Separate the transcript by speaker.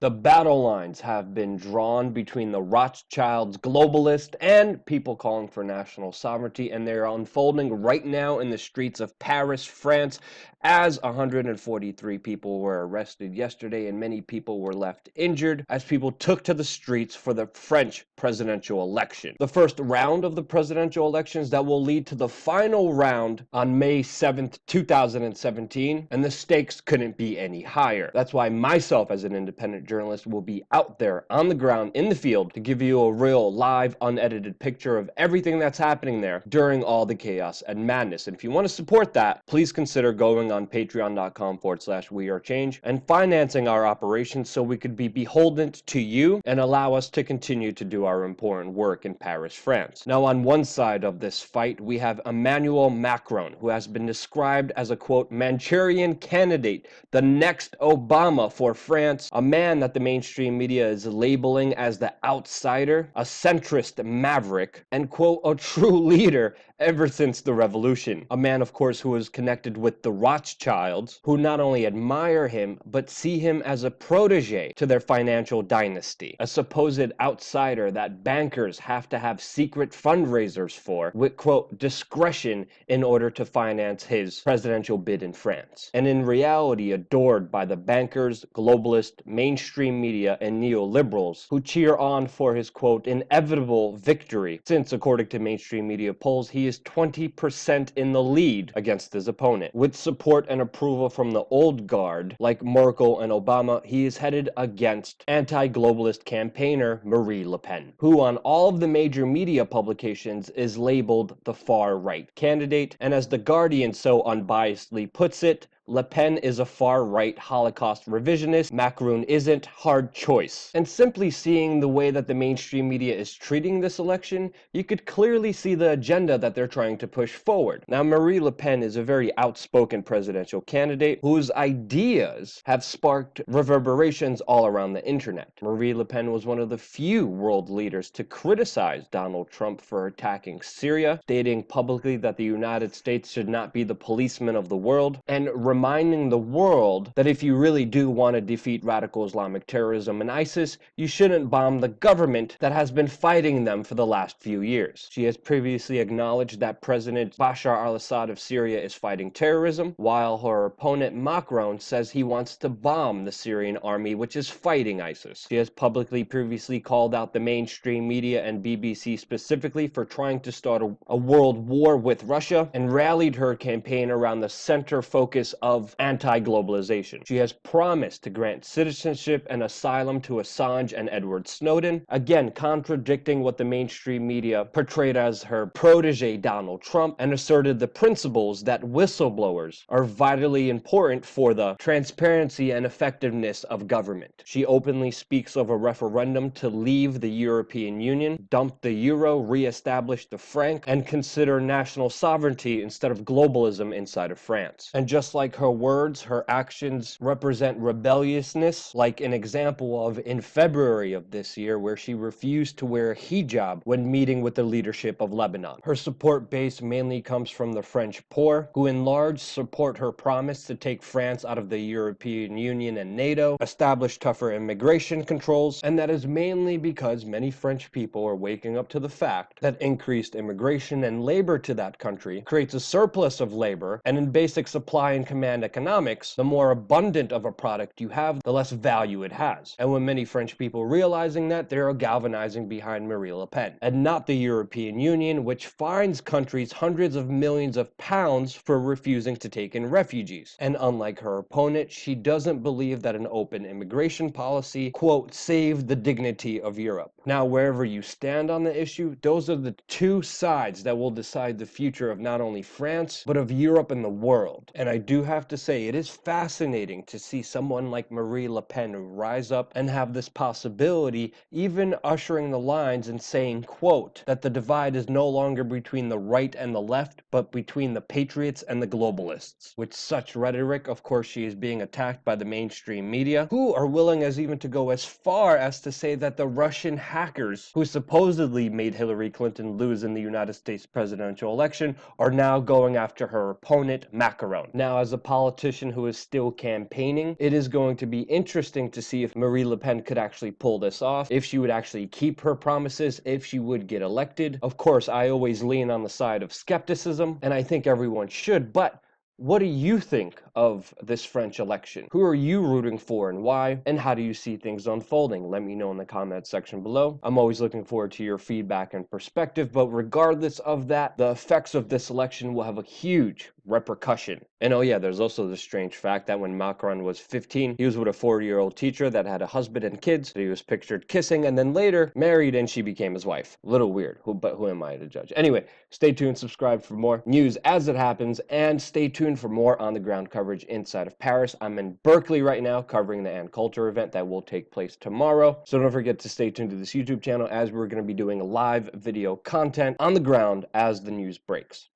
Speaker 1: The battle lines have been drawn between the Rothschilds globalist and people calling for national sovereignty, and they are unfolding right now in the streets of Paris, France, as 143 people were arrested yesterday and many people were left injured as people took to the streets for the French presidential election. The first round of the presidential elections that will lead to the final round on May 7th, 2017, and the stakes couldn't be any higher. That's why myself as an independent journalist will be out there on the ground in the field to give you a real live unedited picture of everything that's happening there during all the chaos and madness. And if you want to support that, please consider going on patreon.com/wearechange and financing our operations so we could be beholden to you and allow us to continue to do our important work in Paris, France. Now, on one side of this fight, we have Emmanuel Macron, who has been described as a, quote, Manchurian candidate, the next Obama for France, a man that the mainstream media is labeling as the outsider, a centrist maverick, and, quote, a true leader ever since the revolution. A man, of course, who is connected with the Rothschilds, who not only admire him, but see him as a protege to their financial dynasty, a supposed outsider that bankers have to have secret fundraisers for, with, quote, discretion in order to finance his presidential bid in France. And in reality, adored by the bankers, globalist, mainstream media, and neoliberals, who cheer on for his, quote, inevitable victory, since, according to mainstream media polls, he is 20% in the lead against his opponent. With support and approval from the old guard, like Merkel and Obama, he is headed against anti-globalist campaigner Marie Le Pen, who on all of the major media publications is labeled the far-right candidate, and as The Guardian so unbiasedly puts it, Le Pen is a far-right Holocaust revisionist, Macron isn't, hard choice. And simply seeing the way that the mainstream media is treating this election, you could clearly see the agenda that they're trying to push forward. Now, Marie Le Pen is a very outspoken presidential candidate whose ideas have sparked reverberations all around the internet. Marie Le Pen was one of the few world leaders to criticize Donald Trump for attacking Syria, stating publicly that the United States should not be the policeman of the world, and reminding the world that if you really do want to defeat radical Islamic terrorism and ISIS, you shouldn't bomb the government that has been fighting them for the last few years. She has previously acknowledged that President Bashar al-Assad of Syria is fighting terrorism, while her opponent Macron says he wants to bomb the Syrian army which is fighting ISIS. She has publicly previously called out the mainstream media and BBC specifically for trying to start a world war with Russia and rallied her campaign around the center focus of anti-globalization. She has promised to grant citizenship and asylum to Assange and Edward Snowden, again contradicting what the mainstream media portrayed as her protege Donald Trump, and asserted the principles that whistleblowers are vitally important for the transparency and effectiveness of government. She openly speaks of a referendum to leave the European Union, dump the euro, re-establish the franc, and consider national sovereignty instead of globalism inside of France. And just like her words, her actions represent rebelliousness, like an example of in February of this year where she refused to wear a hijab when meeting with the leadership of Lebanon. Her support base mainly comes from the French poor, who in large support her promise to take France out of the European Union and NATO, establish tougher immigration controls, and that is mainly because many French people are waking up to the fact that increased immigration and labor to that country creates a surplus of labor, and in basic supply and command economics, the more abundant of a product you have, the less value it has. And when many French people realizing that, they are galvanizing behind Marie Le Pen, and not the European Union, which fines countries hundreds of millions of pounds for refusing to take in refugees. And unlike her opponent, she doesn't believe that an open immigration policy, quote, saved the dignity of Europe. Now, wherever you stand on the issue, those are the two sides that will decide the future of not only France, but of Europe and the world. And I do have to say, it is fascinating to see someone like Marie Le Pen rise up and have this possibility, even ushering the lines and saying, quote, that the divide is no longer between the right and the left, but between the patriots and the globalists. With such rhetoric, of course, she is being attacked by the mainstream media, who are willing as even to go as far as to say that the Russian hackers who supposedly made Hillary Clinton lose in the United States presidential election are now going after her opponent, Macron. Now, as a a politician who is still campaigning. It is going to be interesting to see if Marine Le Pen could actually pull this off, if she would actually keep her promises, if she would get elected. Of course, I always lean on the side of skepticism, and I think everyone should, but what do you think of this French election? Who are you rooting for and why? And how do you see things unfolding? Let me know in the comments section below. I'm always looking forward to your feedback and perspective, but regardless of that, the effects of this election will have a huge repercussion. And oh yeah, there's also the strange fact that when Macron was 15, he was with a 40-year-old teacher that had a husband and kids that he was pictured kissing, and then later married and she became his wife. A little weird, but who am I to judge? Anyway, stay tuned, subscribe for more news as it happens, and stay tuned for more on-the-ground coverage inside of Paris. I'm in Berkeley right now covering the Ann Coulter event that will take place tomorrow. So don't forget to stay tuned to this YouTube channel as we're going to be doing live video content on the ground as the news breaks.